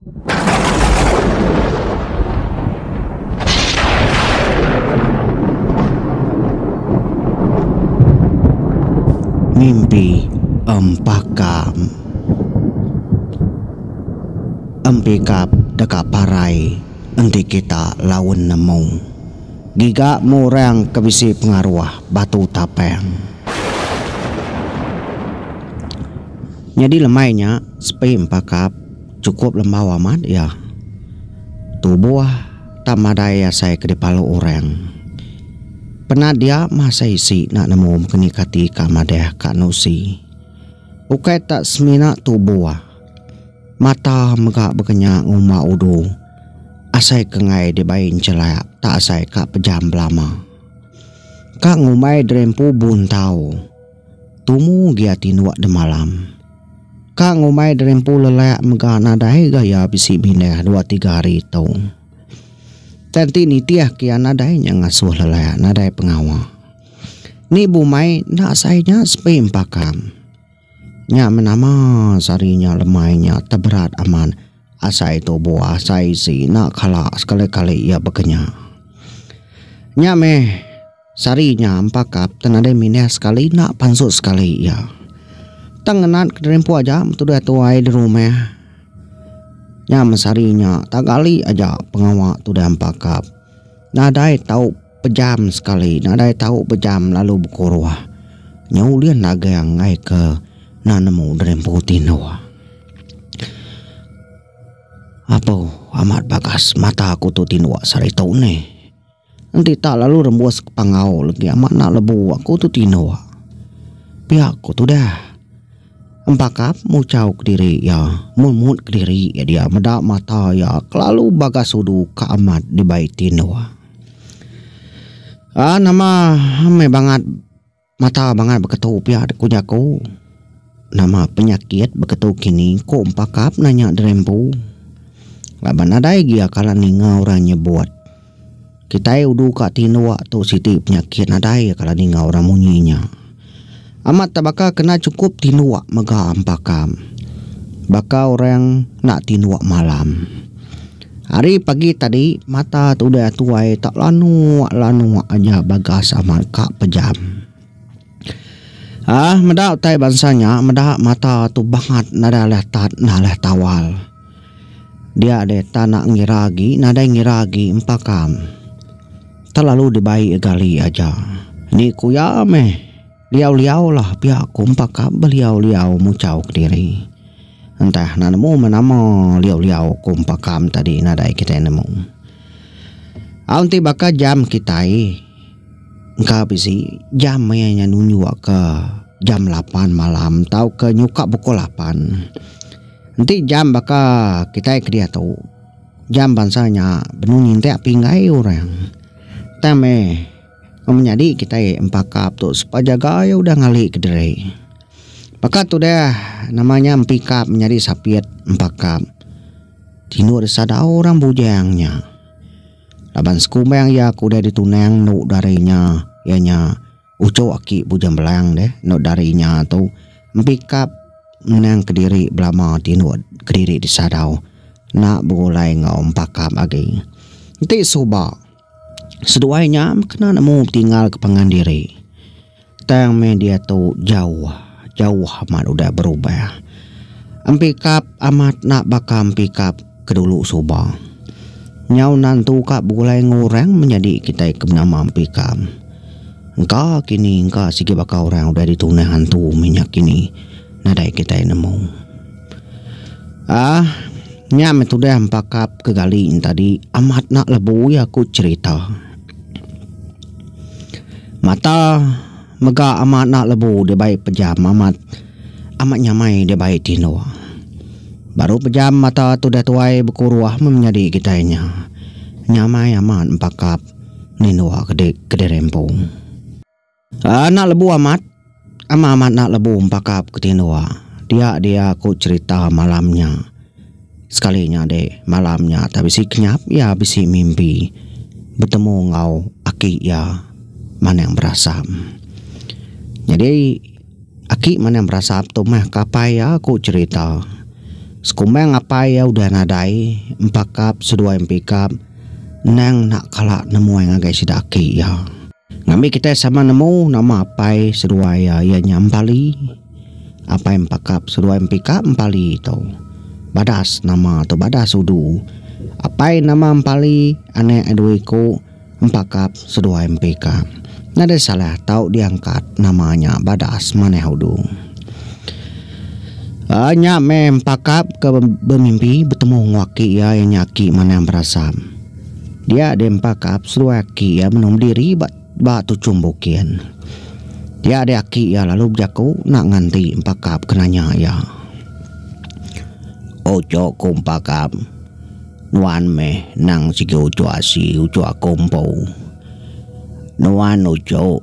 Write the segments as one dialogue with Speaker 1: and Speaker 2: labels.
Speaker 1: Mimpi empakam. Empikap dekat parai nanti kita lawan nemu. Giga murang kebisi pengaruh batu tapeng. Jadi lemainya sepi empakap cukup lembau amat ya. Tubuh tak madaya saya ke depan orang. Pernah dia masa isi nak nemu kenikati kamadeh kak nusi. Ukai tak semina tubuh. Mata megak berkenyak nguma udu. Asai kengai dibain celak tak asai kak pejam belama. Kak ngumai drempu bun tau. Tumu giati nuak de malam. Kak ngumai drempu lelayak megak nadai gaya bisi bineh 2-3 hari tau. Tanti ni tiah kia nadai yang ngasuh lelayak nadai pengawa. Ni bumai nak asainya sepi empakam. Nya menama sarinya lemainya terberat aman. Asai tu buah asai si nak kalah sekali-kali ia berkenyak. Nya meh sarinya empakap tenadai mineh sekali nak pansut sekali ia. Tanganat kedempu aja tu dah tuai di rumah. Nya mesarinya tak kali aja pengawak tu dah empakap. Nadai tahu pejam sekali, nadai tahu pejam lalu berkuruh. Nyaulian naga yang ngai ke nanemu drempu tino. Apa amat bagas mata aku tu tino sari tau ne. Nanti tak lalu rembus pangau lagi amat nak lebu aku tu tino. Pihak aku tu dah. Empakap mucau ke diri ya, mumut ke diri ya dia medak mata ya, kelalu bagas sudu ke amat di bayi tino. Nama me banget mata banget beketu pihak kunyaku. Nama penyakit beketu kini ko empakap nanya drempu. Laban adai gia kala ninga orang nyebut. Kita udu ka tino tu siti penyakit adai kala ninga orang munyinya. Amat tabaka kena cukup tinuak mega empakam. Baka orang nak tinuak malam. Hari pagi tadi mata tu dah tuai tak lanu aja bagas amat kak pejam. Medak tai bansanya medak mata tu bangat nada letat naleh tawal. Dia ada tak nak ngiragi nada ngiragi empakam. Terlalu dibayi gali aja. Ni kuya meh. Liau-liau lah pihak kumpakap beliau-liau mucau ke diri. Entah nanamu menama liau-liau kumpakam tadi nadai kita nemu. Aunti baka jam kita engkau bisi jam yang nunjuk ke jam 8 malam tau ke nyuka pukul 8. Nanti jam baka kita ke dia tahu. Jam bansanya benunin tak pinggai orang. Tame menjadi kita empakap tu supaya jaga ya udah ngali ke diri. Maka tu dah namanya empikap menjadi sapiat empakap. Tino ada orang bujangnya. Laban sekumbang ya aku dah ditunang nuk darinya ianya uco aki bujang belang deh nuk darinya tu empikap menang ke diri belama tino ke diri disadau nak berulai ngau empakap lagi. Nanti subak seduanya kena nemu tinggal ke pengandiri. Tang media tu jauh amat udah berubah. Empikap amat nak baka empikap kedulu subang. Nyau nantu kak bulai ngurang menjadi kita ke nama empikap. Engkau kini engkau sige baka orang udah ditunai hantu minyak kini nadai kita nemu. Nyam itu dah empakap kegaliin tadi amat nak lebu ya aku cerita. Mata mega amat nak lebu dia baik pejam amat nyamai dia baik tino. Baru pejam mata tu dah tuai berkuruah menjadi kitanya. Nyamai amat empakap nino ke rempung. Nak lebu amat nak lebu empakap ke tino. Dia aku cerita malamnya. Sekalinya deh malamnya tapi si kenyap ya bisi mimpi bertemu ngau aki ya mana yang berasam. Jadi aki mana yang berasam tu mah kapai ya aku cerita Sekumbang apa ya udah nadai empakap sedua empikap nang nak kalak nemu yang agak sidaki ya. Ngami kita sama nemu nama apa sedua ya nyampali. Apa empakap sedua empikap empali itu. Badas nama atau badas udu. Apa nama empali ane aduiku empakap sedua empikap. Nada salah tahu diangkat namanya badas maneh udu. Nya mempakap ke bermimpi bertemu waki ya yang nyaki mana yang berasam. Dia ada empakap seluruh aki ya menum diri batu cumbukian. Dia ada aki ya lalu berjaku nak nganti empakap kenanya ya. Ojo kumpakap nuan me nang sige ujo asi ujo akompo. Nuan ujo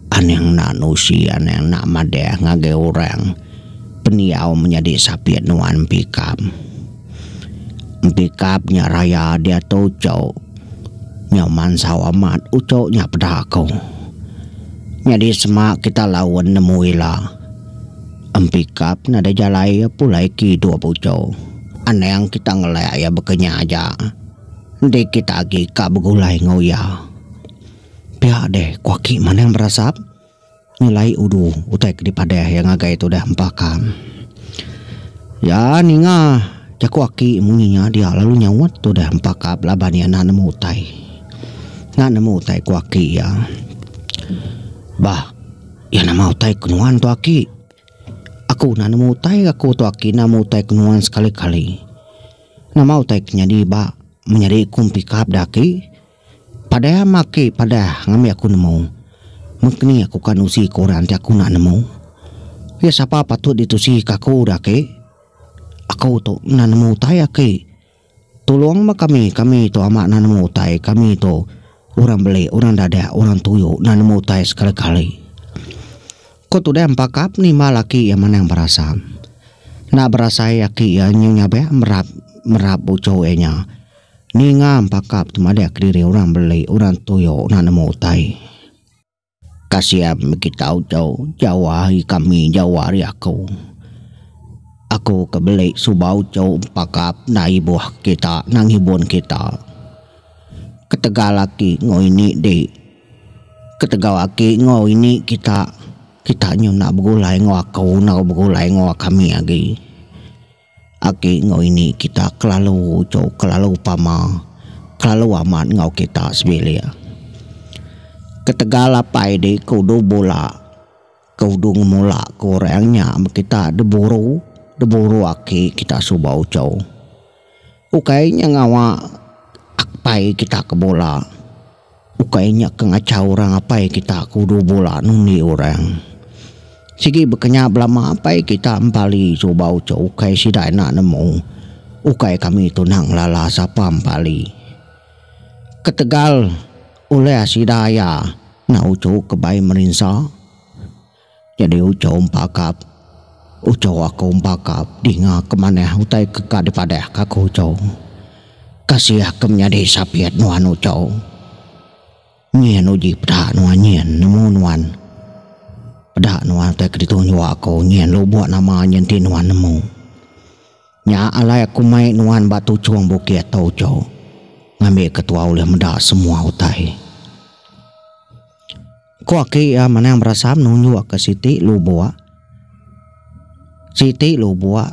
Speaker 1: aneng nak nusi aneng nak madeh ngage orang. Peniau menjadi sapiat nuan pikap. Pikapnya raya dia tocok. Nyaman sawamat ucoknya pedako. Jadi semak kita lawan nemuilah. Pikap nada jalai pulai ki dua pucok. Aneh yang kita ngelak ya bekenya aja. Di kita lagi kak begulai ngoya. Biar deh kuaki mana yang berasap. Nilai udu utek di padeh yang agak itu dah empakam. Ya ninga jaku aki munginya dia lalu nyawat tu dah empakap labania na nemu utai. Na nemu utai ku aki ya. Bah, ya nama utai kenuan tu aki. Aku na nemu utai aku tu aki nemu utai kenuan sekali-kali. Nama utai kenyadi bah menjadi kumpikap daki. Padahal maki padah ngami aku nemu. Mungkin aku kan usi koran aku nak nemu. Ya siapa patut ditusi kaku dah ke? Aku tu nak nemu tay ke? Tolong mak kami tu amak nak nemu tay kami tu orang beli orang dada orang tuyo nak nemu tay sekali-kali. Kau tu dah empakap ni malaki yang mana yang berasa? Nak berasa ya ki ya nyonya be merap ucau enya. Ni ngam pakap tu ada kiri orang beli orang tuyo nak nemu tay. Kasihan kita ucau jawari kami jawari aku. Aku kebeli subau ucau pakap na ibu kita nang hibun kita. Ketegal laki ngo ini de. Ketegal laki ngo ini kita nyo nak begulai ngo aku nak begulai ngo kami lagi. Aki ngo ini kita kelalu ucau kelalu pama kelalu amat ngo kita sebelia. Ketegal apa ide kau do bola kau do ngemula kau orangnya kita deburu aki kita subau cau ukainya ngawa akpai kita ke bola ukainya ke ngacau orang apa kita kudu bola nuni orang sigi bekenya belama apa kita empali subau cau ukai sidai nak nemu ukai kami tu nang lala sapa empali ketegal oleh asidaya na ucau kebai merinsa jadi ucau empakap ucau aku empakap dinga kemana utai keka daripada kaku ucau kasih akem nyadi sapiat nuan ucau nyen uji pedak nuan nyen nemu nuan pedak nuan utai keditunyu aku nyen lo buat nama nyen ti nuan nemu nya alai aku mai nuan batu cuang bukit tau ucau ngambil ketua oleh mendak semua utai. Ko aki mana yang berasa menunjuk ke Siti Lubua. Siti Lubua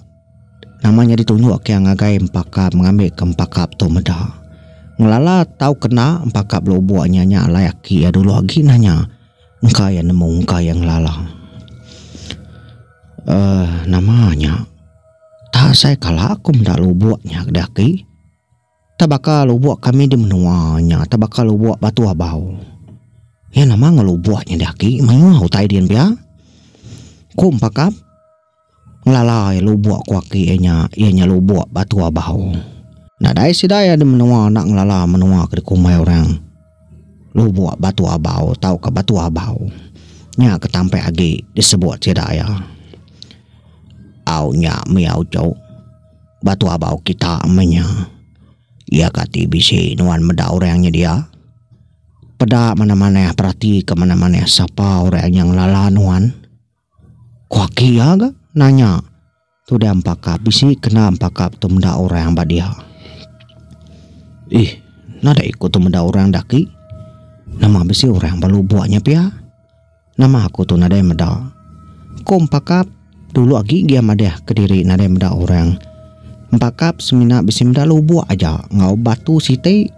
Speaker 1: namanya ditunjuk ke yang agai empakap mengambil ke empakap tu meda. Ngelala tahu kena empakap Lubua nyanya layaki ya dulu lagi nanya engkau yang nemu engkau yang lala. Namanya tak saya kalah aku mendak Lubuanya daki. Tak bakal Lubuak kami di menuanya, tak bakal Lubuak batu abau. Ya nama ngelubuaknya daki, mau tai dian bia. Kum pakap ngelalai lubuak kuaki ianya lubuak batu abau. Nah dai sidaya di menua nak ngelala menua ke kumai orang. Lubuak batu abau, tahu ke batu abau. Nya ketampe agi disebut sidaya. Au nya miau cau. Batu abau kita amenya. Ia kati bisi nuan meda orangnya dia. Pada mana-mana perhati ke mana-mana siapa orang yang lalanuan. Kuaki ya ga nanya. tu dia empakap bisi kena empakap tu menda orang badia. Nada ikut tu menda orang daki. Nama bisi orang balu buatnya pia. Nama aku tu nada meda. Ko empakap dulu lagi dia madah kediri nada meda orang. Empakap semina bisi meda lu buat aja ngau batu site.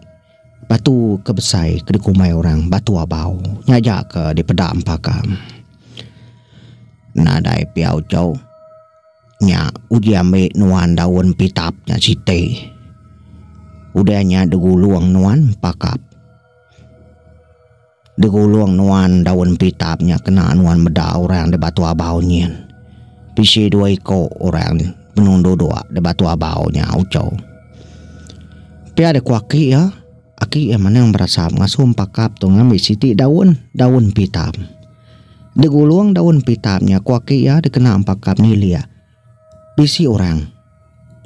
Speaker 1: Batu kebesai ke dikumai orang batu abau nyaja ke di peda empakap. Nadai piau jauh nya uji ambil nuan daun pitapnya site. Udahnya deguluang nuan pakap. Deguluang nuan daun pitapnya kena nuan meda orang de batu abau nyen. Pisi dua iko orang menundu dua de batu abau nya ucau. Pia de kuaki ya. Aki yang mana yang berasa ngasuh pakap tu ngambil siti daun pitap. Deguluang daun pitapnya kuaki ya dikena pakap nilia. Bisi orang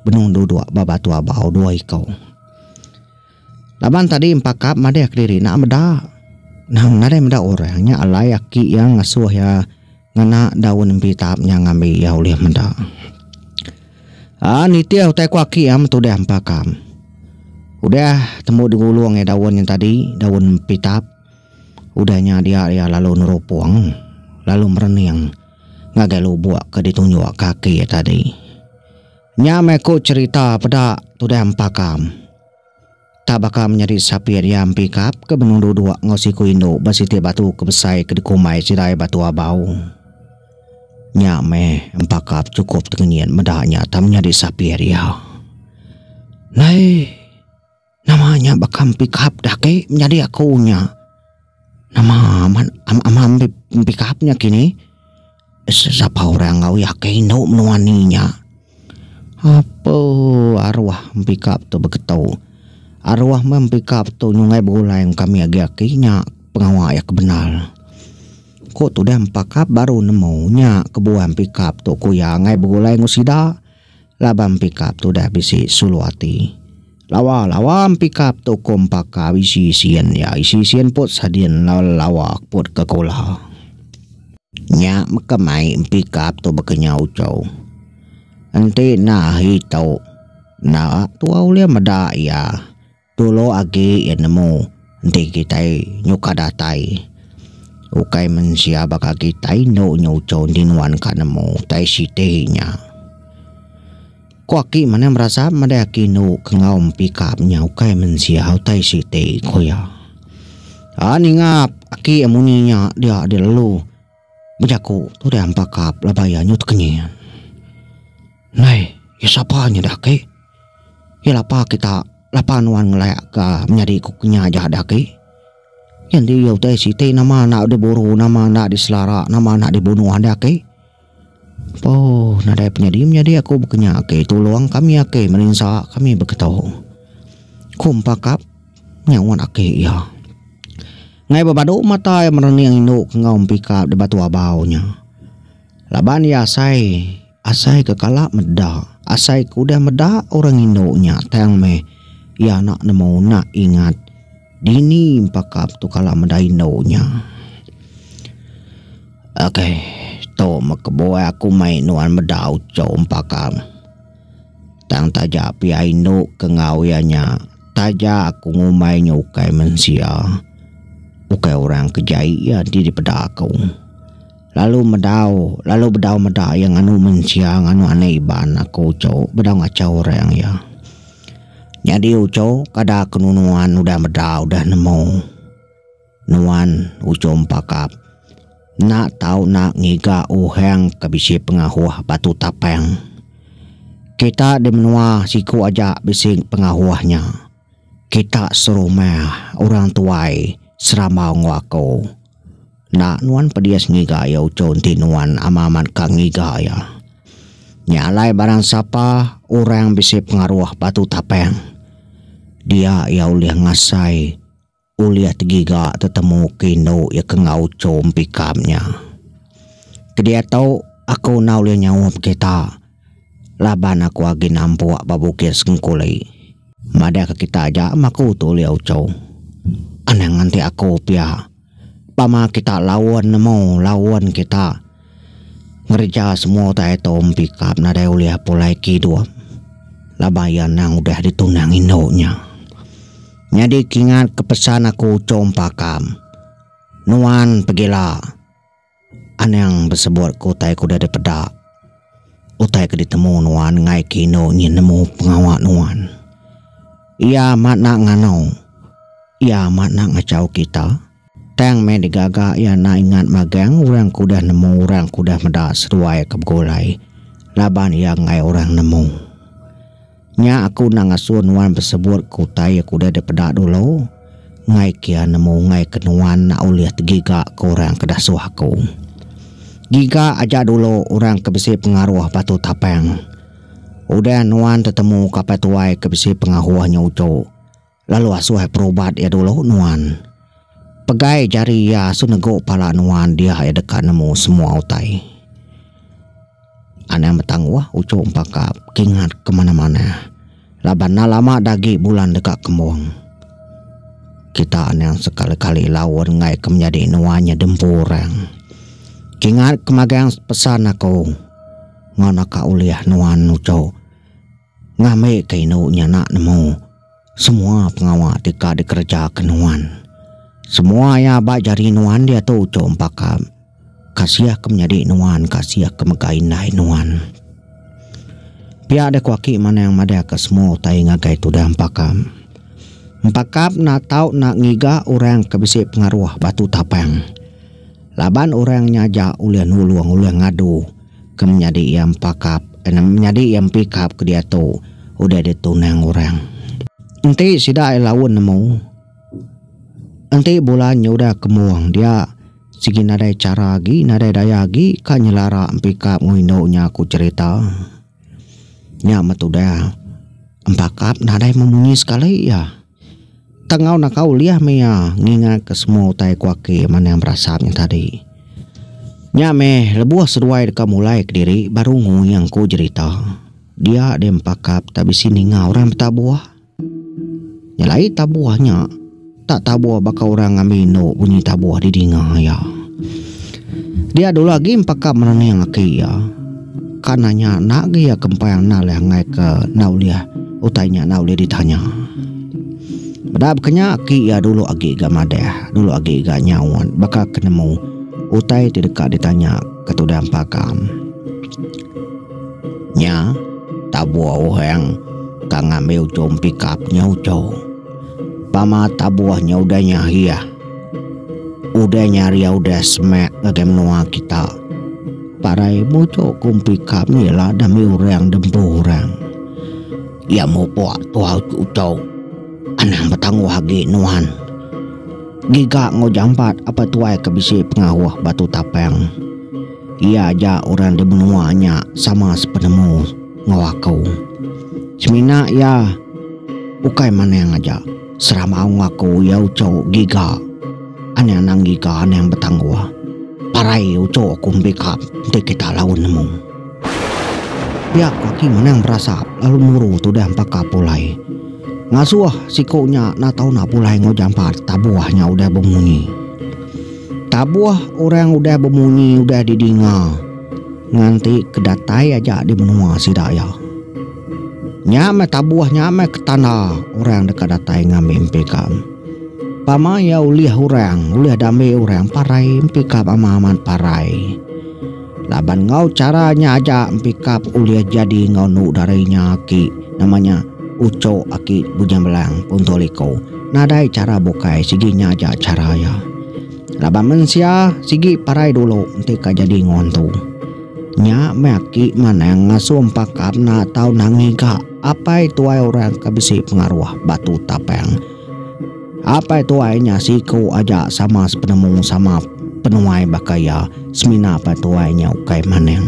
Speaker 1: benung dua babatu abau dua ikau. Laban tadi empakap madek diri nak meda. Nah nada meda orangnya alai aki yang ngasuh ya ngana daun pitapnya ngambil ya oleh meda. Nitia utai kuaki ya tu deh empakap. Udah temu deguluang ya daun yang tadi daun pitap. Udahnya dia lalu neropuang lalu merening ngagalu buat ke ditunjuk kaki ya tadi. Nyameku cerita pada tu dah empakam. Tak bakal menjadi sapi dia empikap ke benung dua ngosiku indo basiti batu kebesai ke dikumai sirai batu abau. Nyame empakap cukup tengenyian medahnya tak menjadi sapi dia. Nai namanya bakal empikap dah ke menjadi akunya. Nama aman empikapnya kini. Siapa orang ngau ya ke indo menuaninya. Apa arwah empikap tu begitu. Arwah mempikap tu nyungai bola yang kami agi-aginya pengawal ya kebenar. Kok tu dah empakap baru nemunya kebuah empikap tu kuya ngai bola yang usida. Laba empikap tu dah bisi suluati. Lawa empikap tu kompaka isi sian ya isi sian pot sadian lawa pot ke kola. Nya mekamai empikap tu bekenya ucau. Ante nah hitau. Nah tu aulia meda ya. Dulu agi yang nemu nanti kita nyuka datai. Ukai mensia baka kita no nyucau dinuan ka nemu tai sitenya. Kuaki mana merasa mada kinu kengau pikapnya ukai mensia tai site koya. Ningap aki amuninya dia lalu bejaku tu dia empakap labaya nyut kenyian. Nai ya sapanya dah ke? Ya lapa kita lapanuan ngelayak ka menjadi kukunya aja dah ke. Yang dia teh site nama nak diburu, nama nak diselara, nama nak dibunuh ada ke. Nada penyadi aku bukannya ke tolong kami ake meninsa kami berketahu. Kumpakap nyawan ake ya. Ngai babado mata yang merening induk ngau pikap di batu abaunya. Laban ya asai kekala meda. Asai kuda meda orang induknya tang me. Ya nak nemu nak ingat dini pakap tu kala mendainonya. Oke, to makeboy aku main nuan medau cow pakam. Tang taja piaino kengawianya. Taja aku ngumai nyukai mensia. Ukai orang kejai ya di pedakau. Lalu bedau meda yang anu mensia anu aneh iban aku cow bedau ngacau orang ya. Jadi uco kada kenunuan udah meda udah nemu. Nuan uco empakap. Nak tahu nak ngiga uheng kebisi pengahuah batu tapeng. Kita di menua siku aja bising pengahuahnya. Kita serumah orang tuai serama ngwako. Nak nuan pedias ngiga ya uco nuan amaman kang ngiga ya. Nyalai barang siapa orang bisi pengaruh batu tapeng. Dia ya uliah ngasai uliah tigiga tetemu kino ya kengau com pikamnya. Kedia tahu aku na uliah nyawa kita. Laban aku agi nampuak babukir sengkulai. Mada ke kita aja maku tu uliah ucau. Aneh nganti aku pia. Pama kita lawan nemu lawan kita. ngerja semua tay tom pikap na day uliah pulai kidua labayan nang udah ditunang indoknya. Nyadi kingat kepesan aku compakam nuan pegila anang bersebut kutai kuda de pedak utai ke ditemu nuan ngai kino nyi nemu pengawak nuan. Ia mat nak nganau, ia mat nak ngacau kita. Tang me digaga ia na ingat magang orang kuda nemu orang kuda medak seruai ke begolai. Laban ia ngai orang nemu. Nya aku nang asun nuan bersebut kutai kuda de pedak dulu. Ngai kia nemu ngai kenuan nak uliah tegiga ke orang kedasuh aku. Giga aja dulu orang kebesi pengaruh batu tapang. Udah nuan tetemu kapai tuai kebesi pengaruhnya uco. Lalu asuh perobat ya dulu nuan. Pegai jari ya sunego pala nuan dia ya dekat nemu semua utai. Aneh betang wah uco empakap kingat kemana-mana. Laban lama dagi bulan dekat kembang. Kita aneh sekali-kali lawan ngai ke menjadi nuannya dempurang. Kingat kemagang pesan aku. Ngana ka uliah nuan uco. Ngame kainunya nak nemu. Semua pengawal tika dikerja ke nuan. Semua ya bak jari nuan dia tu uco empakam. Kasiah ke menjadi nuan, kasiah ke megainai nuan. Pihak ada kuaki mana yang mada ke semua utai ngagai tu dah empakam. Empakam nak tahu nak ngiga orang kebisi pengaruh batu tapang. Laban orang nyajak ulian huluang ulian ngadu. Ke menjadi yang empakap, menjadi yang pikap ke dia tu. Udah ditunang orang. Nanti sida lawan nemu. Nanti bulannya udah kemuang dia sigi nadai cara lagi nadai daya lagi kan nyelara empikap nguindonya aku cerita nya matudah empakap nadai memunyi sekali ya tengau nak kau liah mea ngingat ke semua utai kuaki mana yang berasapnya tadi nya meh lebuah seruai deka mulai ke diri baru nguyang ku cerita dia ada empakap tapi sini ngau orang tabuah nyalai tabuahnya tak tabuah bakal orang ngamino bunyi tabuah di dinga ya. Dia dulu lagi empakap menanang aki ya. Kananya nak ya kempayang naleh ngai ke nauliah. Utainya nauliah ditanya. Bedab kenya aki ya dulu agi ga madeh. Dulu agi ga nyawan. Bakal kenemu. Utai di dekat ditanya ketudah empakam. Nya tabuah orang kang ngambil jom pikapnya uco. Pama tabuahnya udah nyahia. Udah nyari udah semek ngegem nuang kita. Parai bocok kumpi kami lah dami orang dempu orang. Ya mau puak tua ucau. Anang betang wagi nuan. Giga ngojampat apa tuai kebisi pengahuah batu tapang. Ia aja orang di benuanya sama sepenemu ngawakau. Semina ya. Ukai mana yang aja. Serama ngaku ya uco giga. Aneh nang giga aneh yang betang gua. Parai uco kumpikap. Nanti kita lawan nemu. Pihak kaki mana yang berasap. Lalu muru tu dah empat kapulai. Ngasuh sikunya na tau na pulai ngojampat. Tabuahnya udah bemunyi. Tabuah orang udah bemunyi udah didinga. Nganti kedatai aja di benua si daya. Nyame tabuah nyame ke tanah orang dekat datai ngambil empikam. Pama ya uliah orang, uliah damai orang parai empikap amaman parai. Laban ngau caranya aja empikap uliah jadi ngau nu darinya aki namanya uco aki bujang belang puntoliko. Nadai cara bukai siginya aja cara ya. Laban mensia sigi parai dulu nanti jadi ngontu. Nya meki mana yang ngasuh empakap na tau nangiga. Apa itu ay orang kabisi pengaruh batu tapang. Apa itu aynya siku aja sama sepenemu sama penuai bakaya. Semina apa itu aynya ukai maneng.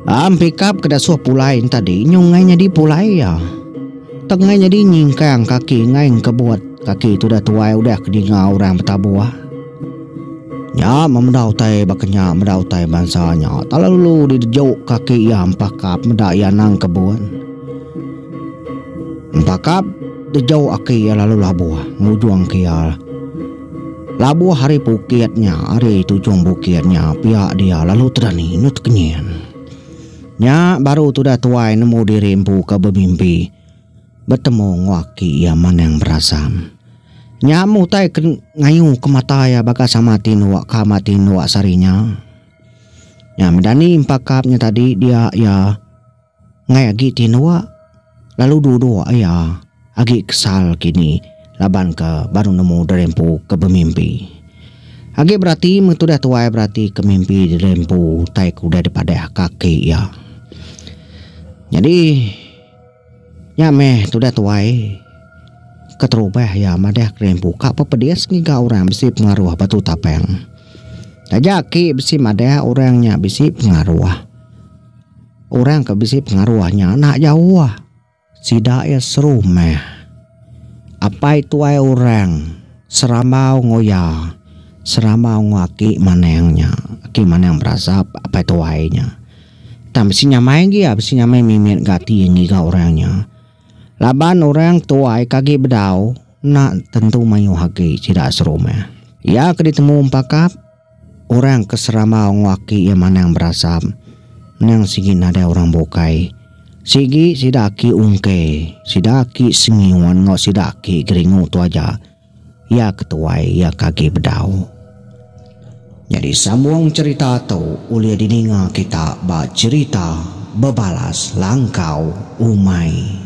Speaker 1: Ampikap kedasuh pulai tadi nyungainya di pulai ya. Tengahnya di nyingkang kaki ngaing kebuat kaki itu dah tuai udah kedinga orang betabuah. Ya memedau tai bakanya medau tai bansanya talalu di jauh kaki ya empakap medak ya nang kebun empakap di jauh aki ya lalu labuah ngujuang kia Labu hari bukitnya, hari tujung bukitnya, pihak dia lalu terani nut kenyan. Nya baru tu dah tuai nemu diri empu ke bermimpi. Bertemu ngwaki yaman yang berasam. Nya mutai ngayu ke mata ya baka sama tinuak kamati nuak sarinya. Nya medani impakapnya tadi dia ya ngayagi tinuak. Lalu dua ya agi kesal kini. Laban ke baru nemu derempu ke bermimpi. Agi berarti mentu dah tuai berarti ke mimpi derempu tai kuda daripada kaki ya. Jadi nyameh tu dah tuai keterubah ya madah derempu kak pepedias ngiga orang bisi pengaruh batu tapeng. Tajaki bisi madah orangnya bisi pengaruh. Orang ke bisi pengaruhnya nak jauh. Sida ya seru meh. Apa itu ay orang seramau ngoya seramau ngaki manengnya ki maneng berasa apa itu aynya tapi si nyamai dia si nyamai mimit gati yang giga orangnya laban orang tuai kaki bedau nak tentu mayu haki tidak serumah ya ketemu empakap orang keseramau ngaki yang maneng berasa neng sigin ada orang bokai sigi sidaki ungke, sidaki sengiwan ngok sidaki geringu tu aja. Ya ketuai ya kaki bedau. Jadi sambung cerita tu ulia dininga kita ba cerita bebalas langkau umai.